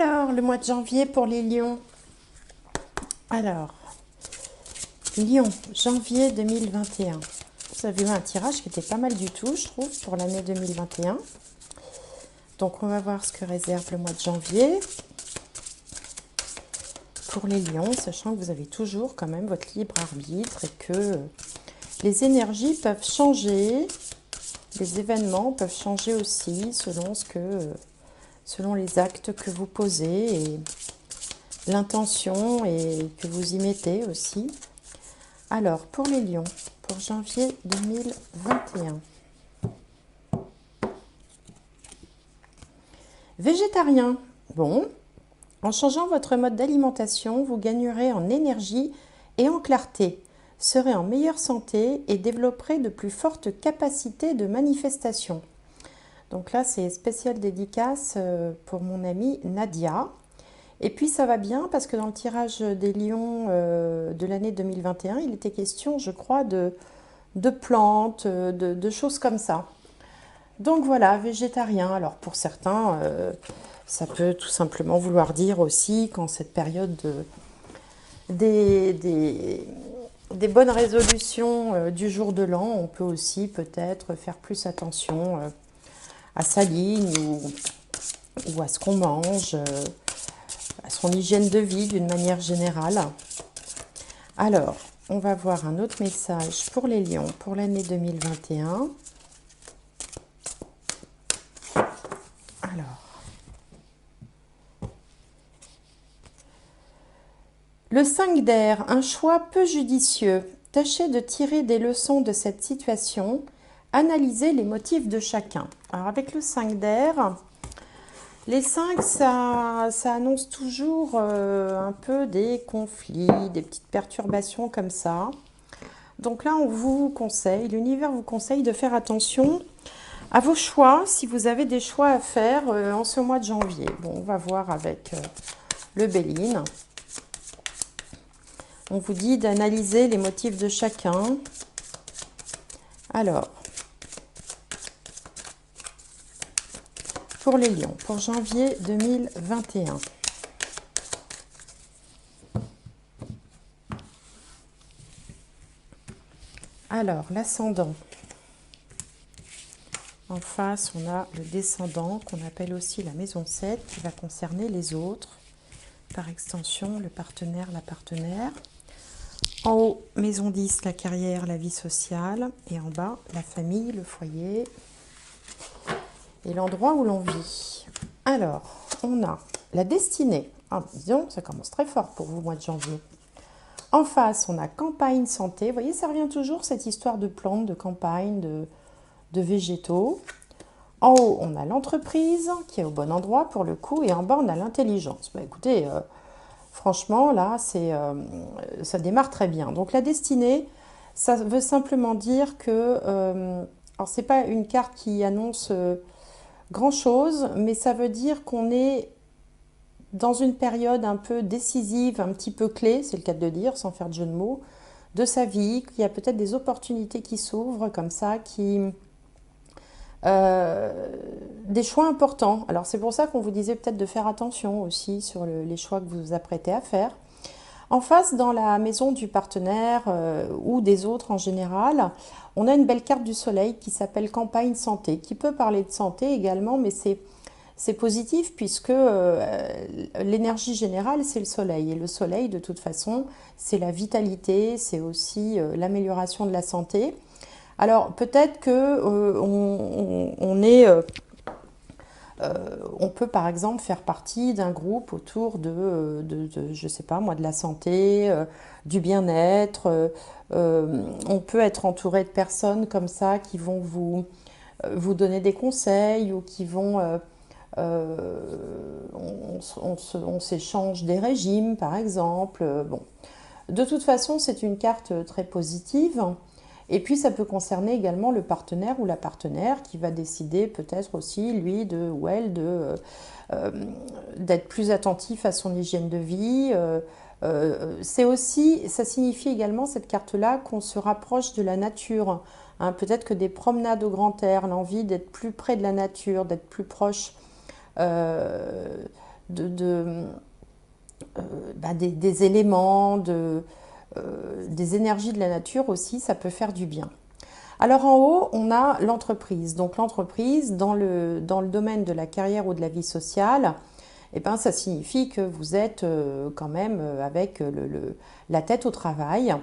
Alors, le mois de janvier pour les lions. Alors, Lion, janvier 2021. Vous avez eu un tirage qui était pas mal du tout, je trouve, pour l'année 2021. Donc, on va voir ce que réserve le mois de janvier pour les lions, sachant que vous avez toujours quand même votre libre arbitre et que les énergies peuvent changer, les événements peuvent changer aussi selon les actes que vous posez et l'intention et que vous y mettez aussi. Alors, pour les lions, pour janvier 2021. Végétarien. Bon, en changeant votre mode d'alimentation, vous gagnerez en énergie et en clarté, serez en meilleure santé et développerez de plus fortes capacités de manifestation. Donc là, c'est spécial dédicace pour mon amie Nadia. Et puis ça va bien parce que dans le tirage des lions de l'année 2021, il était question, je crois, de plantes, de choses comme ça. Donc voilà, végétarien. Alors pour certains, ça peut tout simplement vouloir dire aussi qu'en cette période des bonnes résolutions du jour de l'an, on peut aussi peut-être faire plus attention à sa ligne ou à ce qu'on mange, à son hygiène de vie d'une manière générale. Alors, on va voir un autre message pour les lions pour l'année 2021. Alors, le 5 d'air, un choix peu judicieux. Tâchez de tirer des leçons de cette situation. Analysez les motifs de chacun. Alors, avec le 5 d'air, les 5, ça annonce toujours un peu des conflits, des petites perturbations comme ça. Donc là, on vous conseille, l'univers vous conseille de faire attention à vos choix, si vous avez des choix à faire en ce mois de janvier. Bon, on va voir avec le Béline. On vous dit d'analyser les motifs de chacun. Alors, pour les lions, pour janvier 2021. Alors, l'ascendant. En face, on a le descendant, qu'on appelle aussi la maison 7, qui va concerner les autres. Par extension, le partenaire, la partenaire. En haut, maison 10, la carrière, la vie sociale. Et en bas, la famille, le foyer et l'endroit où l'on vit. Alors, on a la destinée. Ah, disons, ça commence très fort pour vous, mois de janvier. En face, on a campagne santé. Vous voyez, ça revient toujours, cette histoire de plantes, de campagne, de végétaux. En haut, on a l'entreprise qui est au bon endroit pour le coup. Et en bas, on a l'intelligence. Bah, écoutez, franchement, là, ça démarre très bien. Donc, la destinée, ça veut simplement dire que... alors, ce n'est pas une carte qui annonce grand-chose, mais ça veut dire qu'on est dans une période un peu décisive, un petit peu clé, c'est le cas de le dire, sans faire de jeu de mots, de sa vie, qu'il y a peut-être des opportunités qui s'ouvrent comme ça, des choix importants. Alors c'est pour ça qu'on vous disait peut-être de faire attention aussi sur les choix que vous vous apprêtez à faire. En face, dans la maison du partenaire ou des autres en général, on a une belle carte du soleil qui s'appelle campagne santé, qui peut parler de santé également, mais c'est positif puisque l'énergie générale, c'est le soleil. Et le soleil, de toute façon, c'est la vitalité, c'est aussi l'amélioration de la santé. Alors, peut-être que on peut par exemple faire partie d'un groupe autour je sais pas moi, de la santé, du bien-être. On peut être entouré de personnes comme ça qui vont vous donner des conseils ou qui vont... on s'échange des régimes par exemple. Bon. De toute façon, c'est une carte très positive. Et puis, ça peut concerner également le partenaire ou la partenaire qui va décider peut-être aussi, lui ou elle, d'être plus attentif à son hygiène de vie. Ça signifie également, cette carte-là, qu'on se rapproche de la nature. Hein, peut-être que des promenades au grand air, l'envie d'être plus près de la nature, d'être plus proche de, des éléments, des énergies de la nature aussi, ça peut faire du bien. Alors en haut, on a l'entreprise. Donc l'entreprise, dans le domaine de la carrière ou de la vie sociale, eh ben, ça signifie que vous êtes quand même avec la tête au travail.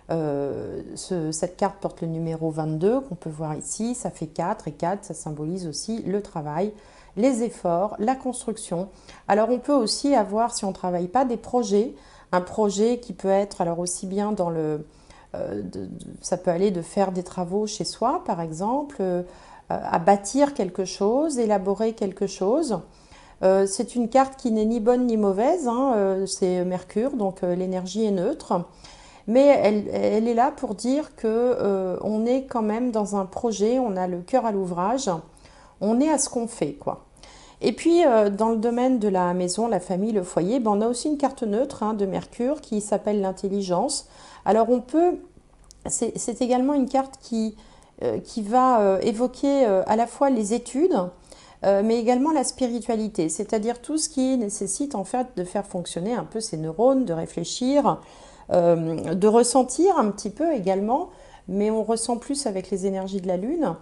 Cette carte porte le numéro 22 qu'on peut voir ici, ça fait 4 et 4, ça symbolise aussi le travail, les efforts, la construction. Alors on peut aussi avoir, si on ne travaille pas, des projets. Un projet qui peut être alors aussi bien dans ça peut aller de faire des travaux chez soi, par exemple, à bâtir quelque chose, élaborer quelque chose. C'est une carte qui n'est ni bonne ni mauvaise, hein, c'est Mercure, donc l'énergie est neutre. Mais elle est là pour dire que on est quand même dans un projet, on a le cœur à l'ouvrage, on est à ce qu'on fait, quoi. Et puis, dans le domaine de la maison, la famille, le foyer, ben, on a aussi une carte neutre hein, de Mercure qui s'appelle l'intelligence. Alors, c'est également une carte qui va évoquer à la fois les études, mais également la spiritualité, c'est-à-dire tout ce qui nécessite en fait de faire fonctionner un peu ses neurones, de réfléchir, de ressentir un petit peu également, mais on ressent plus avec les énergies de la Lune.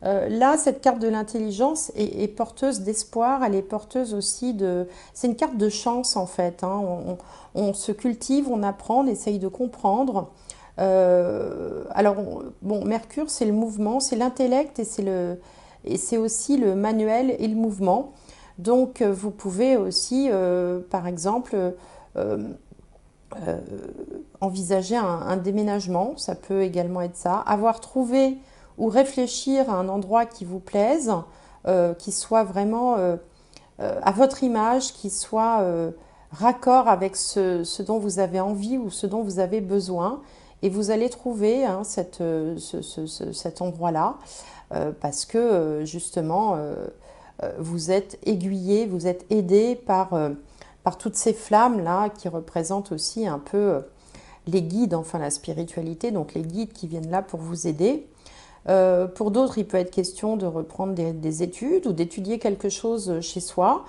Là, cette carte de l'intelligence est porteuse d'espoir, elle est porteuse aussi de... C'est une carte de chance en fait, hein. On se cultive, on apprend, on essaye de comprendre. Alors, bon, Mercure, c'est le mouvement, c'est l'intellect et c'est aussi le manuel et le mouvement. Donc, vous pouvez aussi, par exemple, envisager un déménagement, ça peut également être ça. Avoir trouvé ou réfléchir à un endroit qui vous plaise, qui soit vraiment à votre image, qui soit raccord avec ce dont vous avez envie ou ce dont vous avez besoin. Et vous allez trouver hein, cet endroit-là parce que justement, vous êtes aiguillé, vous êtes aidé par toutes ces flammes-là qui représentent aussi un peu les guides, enfin la spiritualité, donc les guides qui viennent là pour vous aider. Pour d'autres, il peut être question de reprendre des études ou d'étudier quelque chose chez soi.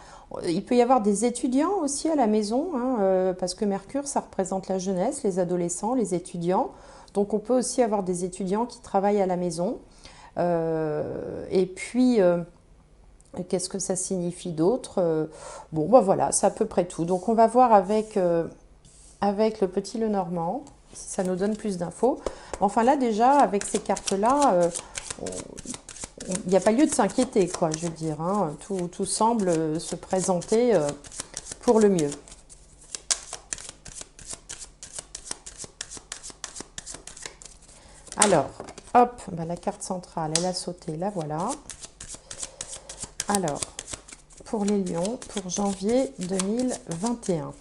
Il peut y avoir des étudiants aussi à la maison, hein, parce que Mercure, ça représente la jeunesse, les adolescents, les étudiants. Donc on peut aussi avoir des étudiants qui travaillent à la maison. Et puis, qu'est-ce que ça signifie d'autre? Bon, ben voilà, c'est à peu près tout. Donc on va voir avec le petit Lenormand, si ça nous donne plus d'infos. Enfin là déjà, avec ces cartes-là, il n'y a pas lieu de s'inquiéter, quoi, je veux dire. Hein. Tout semble se présenter pour le mieux. Alors, hop, ben la carte centrale, elle a sauté, la voilà. Alors, pour les lions, pour janvier 2021.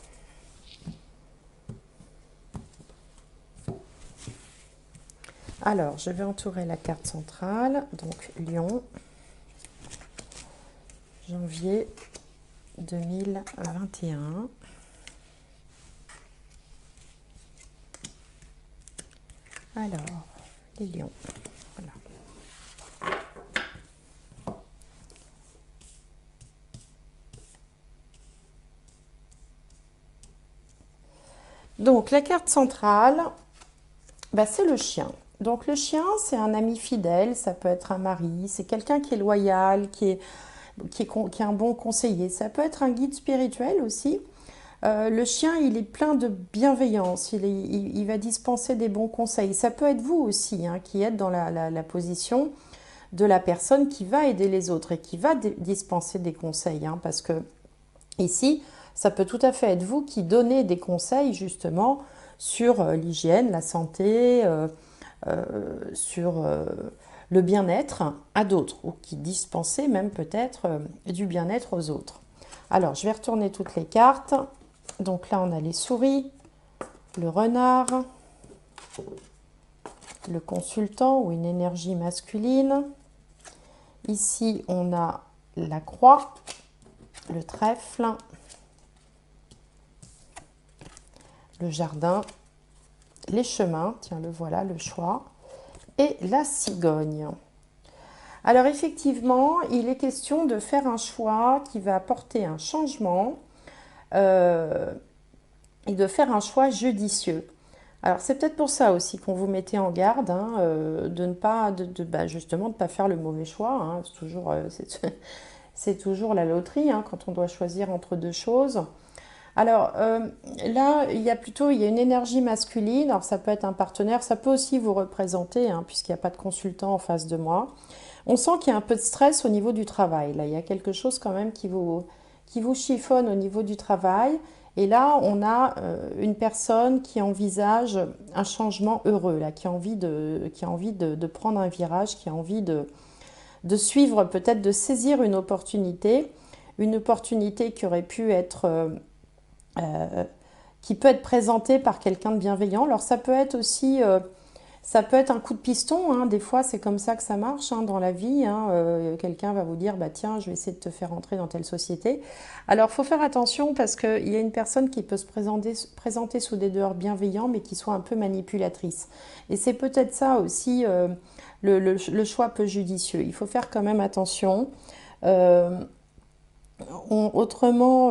Alors, je vais entourer la carte centrale, donc Lion, janvier 2021. Alors, les lions, voilà. Donc, la carte centrale, bah, c'est le chien. Donc le chien, c'est un ami fidèle, ça peut être un mari, c'est quelqu'un qui est loyal, qui est un bon conseiller. Ça peut être un guide spirituel aussi. Le chien, il est plein de bienveillance, il va dispenser des bons conseils. Ça peut être vous aussi, hein, qui êtes dans la position de la personne qui va aider les autres et qui va dispenser des conseils. Hein, parce que ici, ça peut tout à fait être vous qui donnez des conseils justement sur l'hygiène, la santé, sur le bien-être à d'autres, ou qui dispensait même peut-être du bien-être aux autres. Alors, je vais retourner toutes les cartes. Donc là, on a les souris, le renard, le consultant ou une énergie masculine. Ici, on a la croix, le trèfle, le jardin, les chemins, tiens le voilà, le choix, et la cigogne. Alors effectivement, il est question de faire un choix qui va apporter un changement, euh, et de faire un choix judicieux. Alors c'est peut-être pour ça aussi qu'on vous mettait en garde, hein, de ne pas, bah, justement, de ne pas faire le mauvais choix, hein. C'est toujours, c'est toujours la loterie, hein, quand on doit choisir entre deux choses. Alors là, il y a une énergie masculine. Alors ça peut être un partenaire, ça peut aussi vous représenter, hein, puisqu'il n'y a pas de consultant en face de moi. On sent qu'il y a un peu de stress au niveau du travail. Là, il y a quelque chose quand même qui vous chiffonne au niveau du travail. Et là, on a une personne qui envisage un changement heureux, là, qui a envie de prendre un virage, qui a envie de suivre, peut-être de saisir une opportunité qui aurait pu être euh, qui peut être présentée par quelqu'un de bienveillant. Alors ça peut être un coup de piston, hein. Des fois c'est comme ça que ça marche, hein, dans la vie, hein. Quelqu'un va vous dire, bah tiens, je vais essayer de te faire entrer dans telle société. Alors il faut faire attention parce qu'il y a une personne qui peut se présenter sous des dehors bienveillants mais qui soit un peu manipulatrice. Et c'est peut-être ça aussi, le choix peu judicieux. Il faut faire quand même attention. Euh, autrement,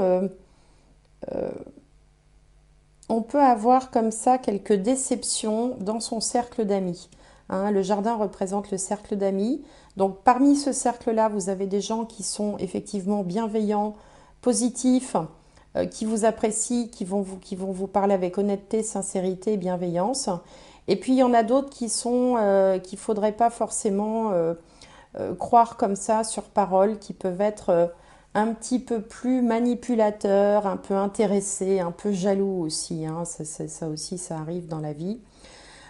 on peut avoir comme ça quelques déceptions dans son cercle d'amis. Hein, le jardin représente le cercle d'amis. Donc parmi ce cercle-là, vous avez des gens qui sont effectivement bienveillants, positifs, qui vous apprécient, qui vont vous parler avec honnêteté, sincérité et bienveillance. Et puis il y en a d'autres qu'il ne faudrait pas forcément croire comme ça sur parole, qui peuvent être un petit peu plus manipulateurs, un peu intéressés, un peu jaloux aussi, hein. Ça aussi, ça arrive dans la vie.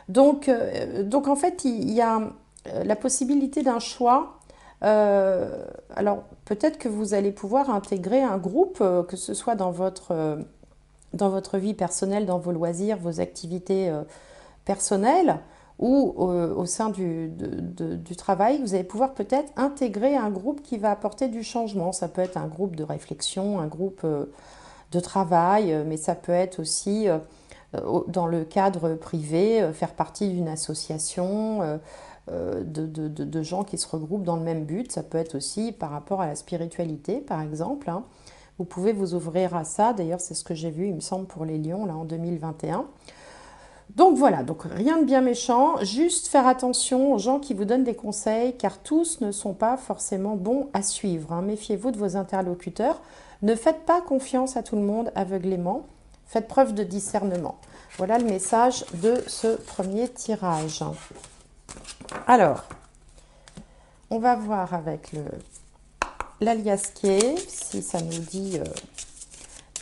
Donc en fait, il y a la possibilité d'un choix. Alors peut-être que vous allez pouvoir intégrer un groupe, que ce soit dans votre vie personnelle, dans vos loisirs, vos activités personnelles, ou au sein du travail, vous allez pouvoir peut-être intégrer un groupe qui va apporter du changement. Ça peut être un groupe de réflexion, un groupe de travail, mais ça peut être aussi dans le cadre privé, faire partie d'une association de gens qui se regroupent dans le même but. Ça peut être aussi par rapport à la spiritualité, par exemple, hein. Vous pouvez vous ouvrir à ça. D'ailleurs, c'est ce que j'ai vu, il me semble, pour les lions, là, en 2021. Donc voilà, donc rien de bien méchant, juste faire attention aux gens qui vous donnent des conseils, car tous ne sont pas forcément bons à suivre, hein. Méfiez-vous de vos interlocuteurs. Ne faites pas confiance à tout le monde aveuglément. Faites preuve de discernement. Voilà le message de ce premier tirage. Alors, on va voir avec l'aliasqué, si ça nous dit,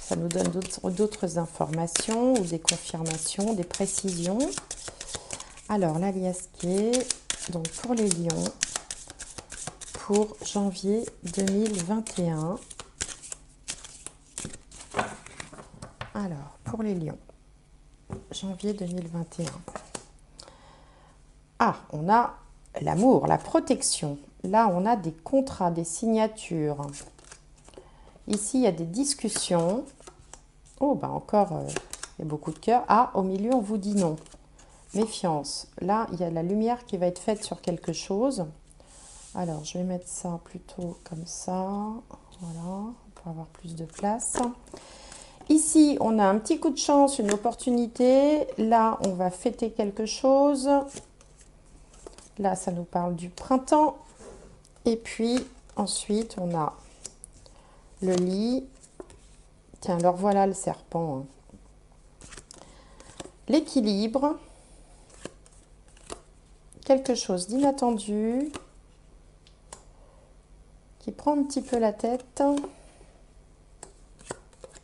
ça nous donne d'autres informations ou des confirmations, des précisions. Alors, l'aliasqué, donc pour les lions, pour janvier 2021. Alors, pour les lions, janvier 2021. Ah, on a l'amour, la protection. Là, on a des contrats, des signatures. Ici, il y a des discussions. Oh, bah encore, il y a beaucoup de cœur. Ah, au milieu, on vous dit non. Méfiance. Là, il y a la lumière qui va être faite sur quelque chose. Alors, je vais mettre ça plutôt comme ça. Voilà, pour avoir plus de place. Ici, on a un petit coup de chance, une opportunité. Là, on va fêter quelque chose. Là, ça nous parle du printemps. Et puis, ensuite, on a le lit. Tiens, alors voilà le serpent, hein. L'équilibre. Quelque chose d'inattendu qui prend un petit peu la tête.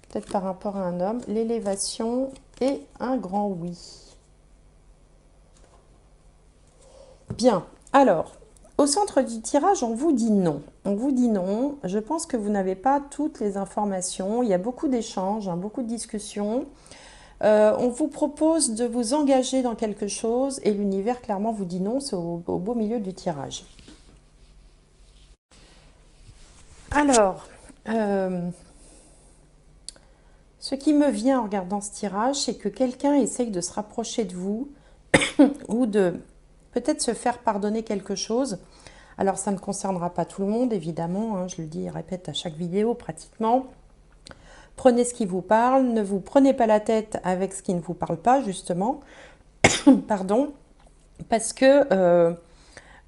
Peut-être par rapport à un homme. L'élévation et un grand oui. Bien, alors, au centre du tirage, on vous dit non. On vous dit non. Je pense que vous n'avez pas toutes les informations. Il y a beaucoup d'échanges, hein, beaucoup de discussions. On vous propose de vous engager dans quelque chose et l'univers clairement vous dit non, c'est au beau milieu du tirage. Alors, ce qui me vient en regardant ce tirage, c'est que quelqu'un essaye de se rapprocher de vous ou de peut-être se faire pardonner quelque chose. Alors, ça ne concernera pas tout le monde, évidemment, hein, je le dis et répète à chaque vidéo pratiquement. Prenez ce qui vous parle, ne vous prenez pas la tête avec ce qui ne vous parle pas, justement. Pardon, parce que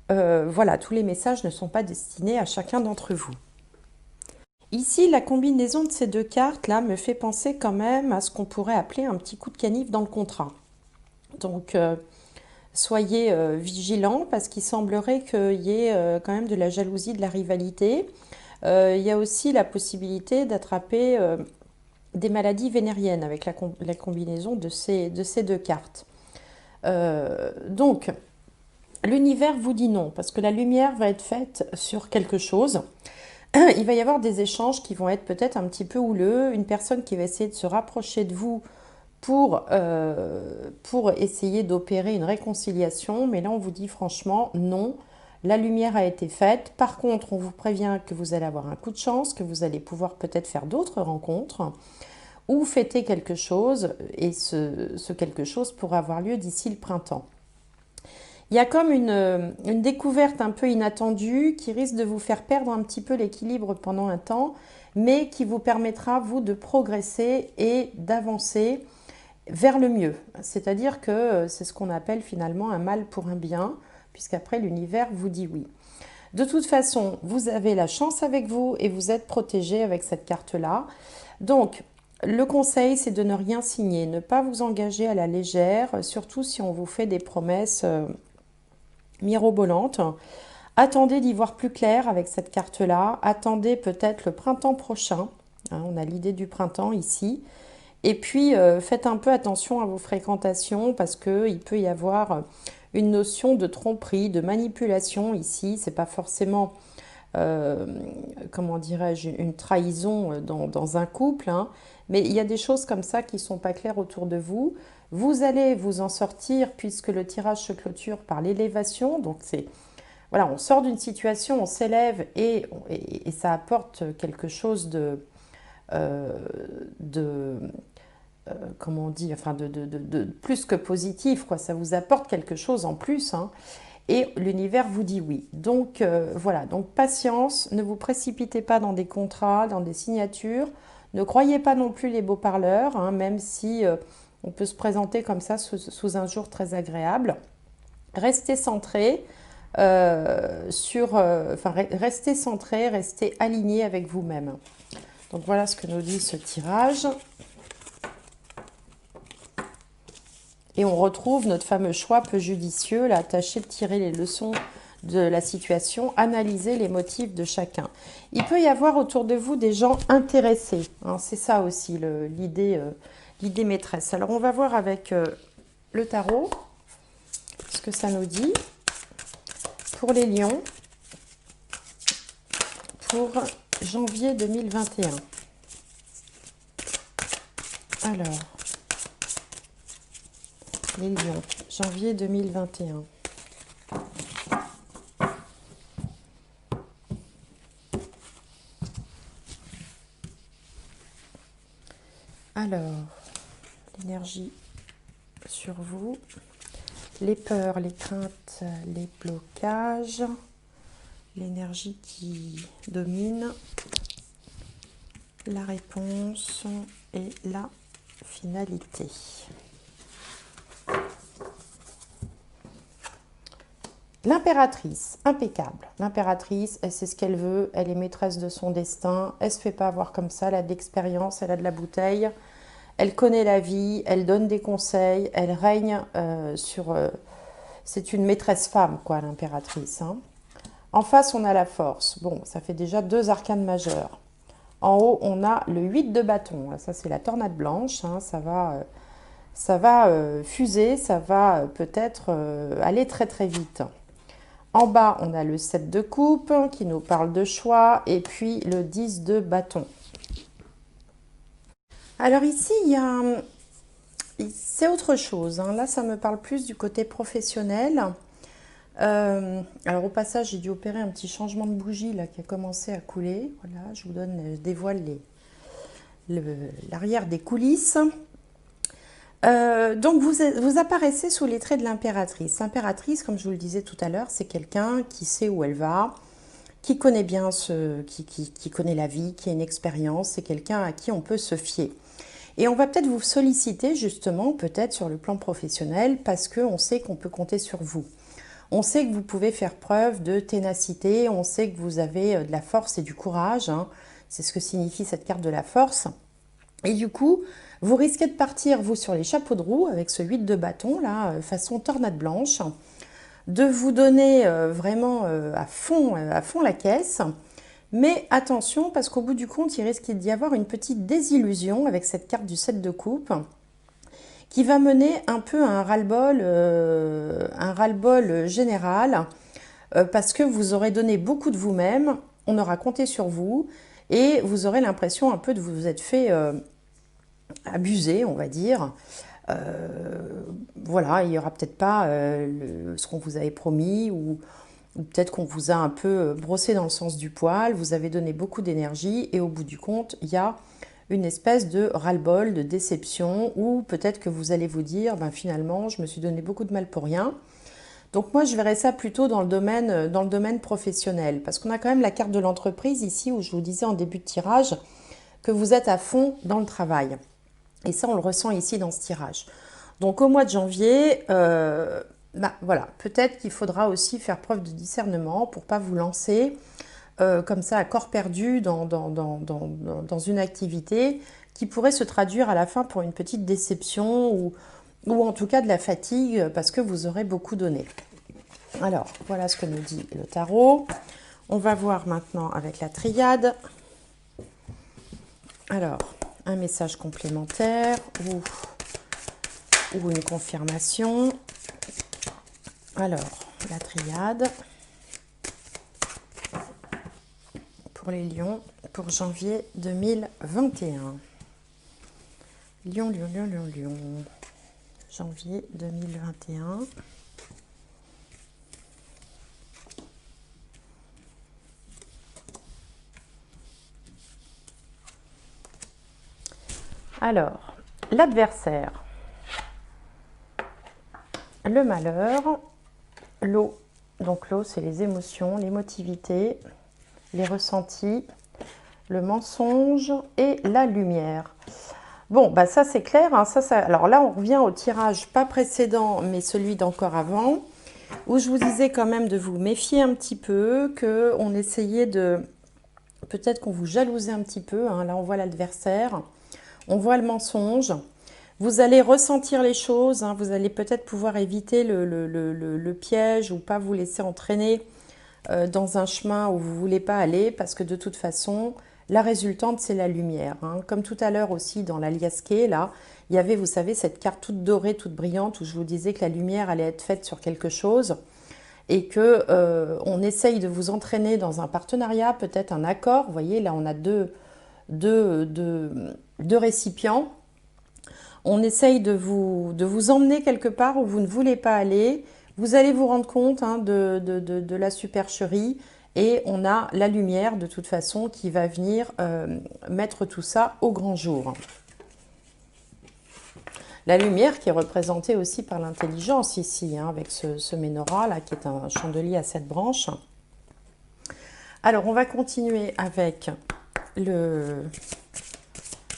voilà, tous les messages ne sont pas destinés à chacun d'entre vous. Ici, la combinaison de ces deux cartes-là me fait penser quand même à ce qu'on pourrait appeler un petit coup de canif dans le contrat. Donc, soyez vigilants parce qu'il semblerait qu'il y ait quand même de la jalousie, de la rivalité. Il y a aussi la possibilité d'attraper des maladies vénériennes avec la combinaison de ces deux cartes. Donc, l'univers vous dit non, parce que la lumière va être faite sur quelque chose. Il va y avoir des échanges qui vont être peut-être un petit peu houleux, une personne qui va essayer de se rapprocher de vous pour essayer d'opérer une réconciliation, mais là on vous dit franchement non, la lumière a été faite. Par contre, on vous prévient que vous allez avoir un coup de chance, que vous allez pouvoir peut-être faire d'autres rencontres ou fêter quelque chose, et ce quelque chose pourra avoir lieu d'ici le printemps. Il y a comme une découverte un peu inattendue qui risque de vous faire perdre un petit peu l'équilibre pendant un temps, mais qui vous permettra, vous, de progresser et d'avancer vers le mieux. C'est-à-dire que c'est ce qu'on appelle finalement un mal pour un bien, puisqu'après l'univers vous dit oui. De toute façon, vous avez la chance avec vous et vous êtes protégé avec cette carte-là. Donc, le conseil, c'est de ne rien signer, ne pas vous engager à la légère, surtout si on vous fait des promesses mirobolantes. Attendez d'y voir plus clair avec cette carte-là. Attendez peut-être le printemps prochain. Hein, on a l'idée du printemps ici. Et puis, faites un peu attention à vos fréquentations parce qu'il peut y avoir une notion de tromperie, de manipulation ici. C'est pas forcément, comment dirais-je, une trahison dans un couple, hein, mais il y a des choses comme ça qui sont pas claires autour de vous. Vous allez vous en sortir puisque le tirage se clôture par l'élévation. Donc, c'est voilà, on sort d'une situation, on s'élève et ça apporte quelque chose de comment on dit, enfin de plus que positif, quoi. Ça vous apporte quelque chose en plus, hein, et l'univers vous dit oui. Donc voilà, donc patience, ne vous précipitez pas dans des contrats, dans des signatures, ne croyez pas non plus les beaux parleurs, hein, même si on peut se présenter comme ça sous un jour très agréable. Restez centré restez centré, restez aligné avec vous-même. Donc voilà ce que nous dit ce tirage. Et on retrouve notre fameux choix peu judicieux, là, tâchez de tirer les leçons de la situation, analyser les motifs de chacun. Il peut y avoir autour de vous des gens intéressés, hein, c'est ça aussi l'idée maîtresse. Alors on va voir avec le tarot ce que ça nous dit pour les lions pour janvier 2021. Alors, les lions, janvier 2021. Alors, l'énergie sur vous, les peurs, les craintes, les blocages, l'énergie qui domine, la réponse et la finalité. L'impératrice, impeccable. L'impératrice, elle sait ce qu'elle veut, elle est maîtresse de son destin, elle ne se fait pas avoir comme ça, elle a de l'expérience, elle a de la bouteille, elle connaît la vie, elle donne des conseils, elle règne sur... c'est une maîtresse femme, quoi, l'impératrice. Hein. En face, on a la force. Bon, ça fait déjà 2 arcanes majeures. En haut, on a le 8 de bâton. Ça, c'est la tornade blanche. Hein. Ça va fuser, ça va peut-être aller très très vite. En bas, on a le 7 de coupe qui nous parle de choix et puis le 10 de bâton. Alors ici, c'est autre chose. Hein. Là, ça me parle plus du côté professionnel. Alors au passage, j'ai dû opérer un petit changement de bougie là, qui a commencé à couler. Voilà, je dévoile l'arrière des coulisses. Donc vous apparaissez sous les traits de l'impératrice. L'impératrice, comme je vous le disais tout à l'heure, c'est quelqu'un qui sait où elle va, qui connaît bien qui connaît la vie, qui a une expérience, c'est quelqu'un à qui on peut se fier. Et on va peut-être vous solliciter justement, peut-être sur le plan professionnel, parce qu'on sait qu'on peut compter sur vous. On sait que vous pouvez faire preuve de ténacité, on sait que vous avez de la force et du courage, hein. C'est ce que signifie cette carte de la force. Et du coup, vous risquez de partir, vous, sur les chapeaux de roue, avec ce 8 de bâton, là, façon tornade blanche, de vous donner vraiment à fond la caisse. Mais attention, parce qu'au bout du compte, il risque d'y avoir une petite désillusion avec cette carte du 7 de coupe, qui va mener un peu à un ras-le-bol général, parce que vous aurez donné beaucoup de vous-même, on aura compté sur vous, et vous aurez l'impression un peu de vous être fait abuser, on va dire. Voilà, il n'y aura peut-être pas ce qu'on vous avait promis, ou peut-être qu'on vous a un peu brossé dans le sens du poil, vous avez donné beaucoup d'énergie, et au bout du compte, il y a une espèce de ras-le-bol, de déception, ou peut-être que vous allez vous dire, ben finalement, je me suis donné beaucoup de mal pour rien. Donc moi, je verrais ça plutôt dans le domaine professionnel, parce qu'on a quand même la carte de l'entreprise ici, où je vous disais en début de tirage que vous êtes à fond dans le travail. Et ça, on le ressent ici dans ce tirage. Donc au mois de janvier, voilà, peut-être qu'il faudra aussi faire preuve de discernement pour ne pas vous lancer comme ça à corps perdu dans une activité qui pourrait se traduire à la fin pour une petite déception ou en tout cas de la fatigue parce que vous aurez beaucoup donné. Alors, voilà ce que nous dit le tarot. On va voir maintenant avec la triade. Alors, un message complémentaire ou une confirmation. Alors, la triade pour les lions pour janvier 2021. Lion, lion, lion, lion, lion. Janvier 2021. Alors, l'adversaire, le malheur, l'eau. Donc l'eau, c'est les émotions, l'émotivité, les ressentis, le mensonge et la lumière. Bon, bah ça c'est clair. Hein, alors là, on revient au tirage pas précédent, mais celui d'encore avant, où je vous disais quand même de vous méfier un petit peu, qu'on essayait de... Peut-être qu'on vous jalousait un petit peu. Hein, là, on voit l'adversaire. On voit le mensonge. Vous allez ressentir les choses. Hein, vous allez peut-être pouvoir éviter le piège ou pas vous laisser entraîner dans un chemin où vous ne voulez pas aller parce que de toute façon, la résultante, c'est la lumière. Hein. Comme tout à l'heure aussi dans la liasquée, là, il y avait, vous savez, cette carte toute dorée, toute brillante où je vous disais que la lumière allait être faite sur quelque chose et que on essaye de vous entraîner dans un partenariat, peut-être un accord. Vous voyez, là, on a deux récipients. On essaye de vous emmener quelque part où vous ne voulez pas aller. Vous allez vous rendre compte hein, de la supercherie et on a la lumière de toute façon qui va venir mettre tout ça au grand jour. La lumière qui est représentée aussi par l'intelligence ici, hein, avec ce menorah là qui est un chandelier à 7 branches. Alors on va continuer avec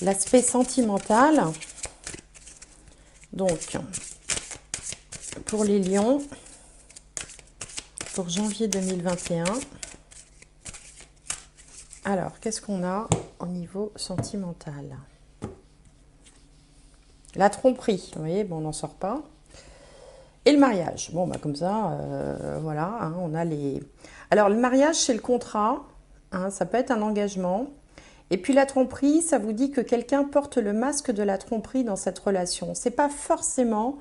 l'aspect sentimental. Donc, pour les lions, pour janvier 2021. Alors, qu'est-ce qu'on a au niveau sentimental? La tromperie, vous voyez, bon, on n'en sort pas. Et le mariage. Bon, bah comme ça, voilà, hein, on a les... Alors, le mariage, c'est le contrat, hein, ça peut être un engagement. Et puis la tromperie, ça vous dit que quelqu'un porte le masque de la tromperie dans cette relation. Ce n'est pas forcément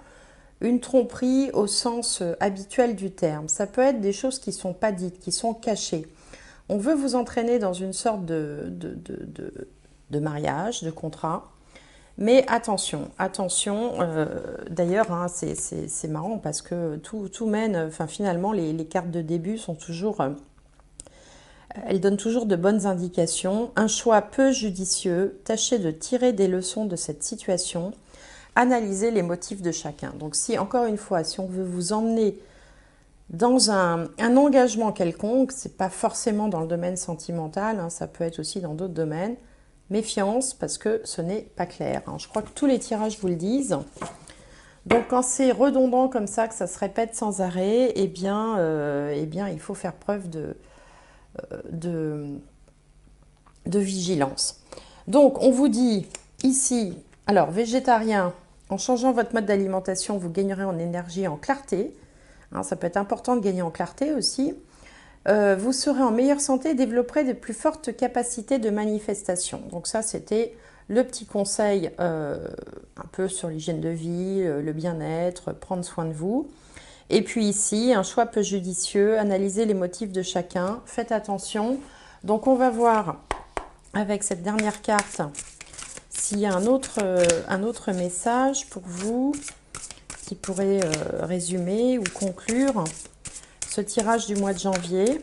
une tromperie au sens habituel du terme. Ça peut être des choses qui ne sont pas dites, qui sont cachées. On veut vous entraîner dans une sorte de mariage, de contrat. Mais attention, d'ailleurs, hein, c'est marrant parce que tout mène, enfin finalement, les cartes de début sont toujours... Elle donne toujours de bonnes indications. Un choix peu judicieux. Tâchez de tirer des leçons de cette situation. Analysez les motifs de chacun. Donc si, encore une fois, si on veut vous emmener dans un engagement quelconque, c'est pas forcément dans le domaine sentimental, hein, ça peut être aussi dans d'autres domaines. Méfiance parce que ce n'est pas clair. Hein. Je crois que tous les tirages vous le disent. Donc quand c'est redondant comme ça, que ça se répète sans arrêt, eh bien il faut faire preuve de vigilance. Donc on vous dit ici, alors végétarien, en changeant votre mode d'alimentation, vous gagnerez en énergie et en clarté. Hein, ça peut être important de gagner en clarté aussi. Vous serez en meilleure santé et développerez de plus fortes capacités de manifestation. Donc ça, c'était le petit conseil un peu sur l'hygiène de vie, le bien-être, prendre soin de vous. Et puis ici, un choix peu judicieux, analysez les motifs de chacun, faites attention. Donc on va voir avec cette dernière carte s'il y a un autre message pour vous qui pourrait résumer ou conclure ce tirage du mois de janvier.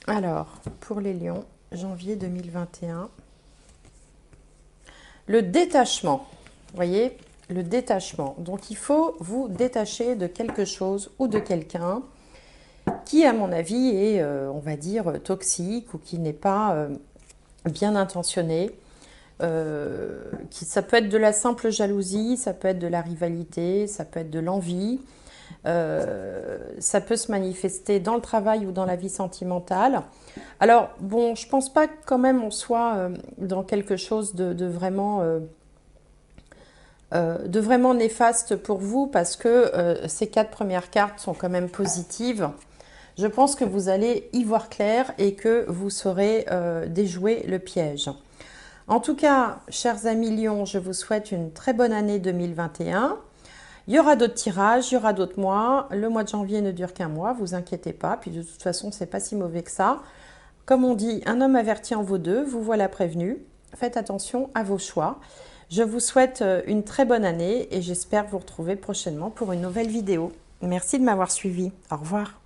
Alors, pour les lions, janvier 2021, le détachement, vous voyez, le détachement. Donc, il faut vous détacher de quelque chose ou de quelqu'un qui, à mon avis, est, on va dire, toxique ou qui n'est pas bien intentionné. Ça peut être de la simple jalousie, ça peut être de la rivalité, ça peut être de l'envie. Ça peut se manifester dans le travail ou dans la vie sentimentale. Alors, bon, je pense pas que quand même on soit dans quelque chose de vraiment néfaste pour vous parce que ces 4 premières cartes sont quand même positives. Je pense que vous allez y voir clair et que vous saurez déjouer le piège. En tout cas, chers amis Lions, je vous souhaite une très bonne année 2021. Il y aura d'autres tirages, il y aura d'autres mois. Le mois de janvier ne dure qu'un mois, vous inquiétez pas. Puis de toute façon, c'est pas si mauvais que ça. Comme on dit, un homme averti en vaut deux. Vous voilà prévenu. Faites attention à vos choix. Je vous souhaite une très bonne année et j'espère vous retrouver prochainement pour une nouvelle vidéo. Merci de m'avoir suivi. Au revoir.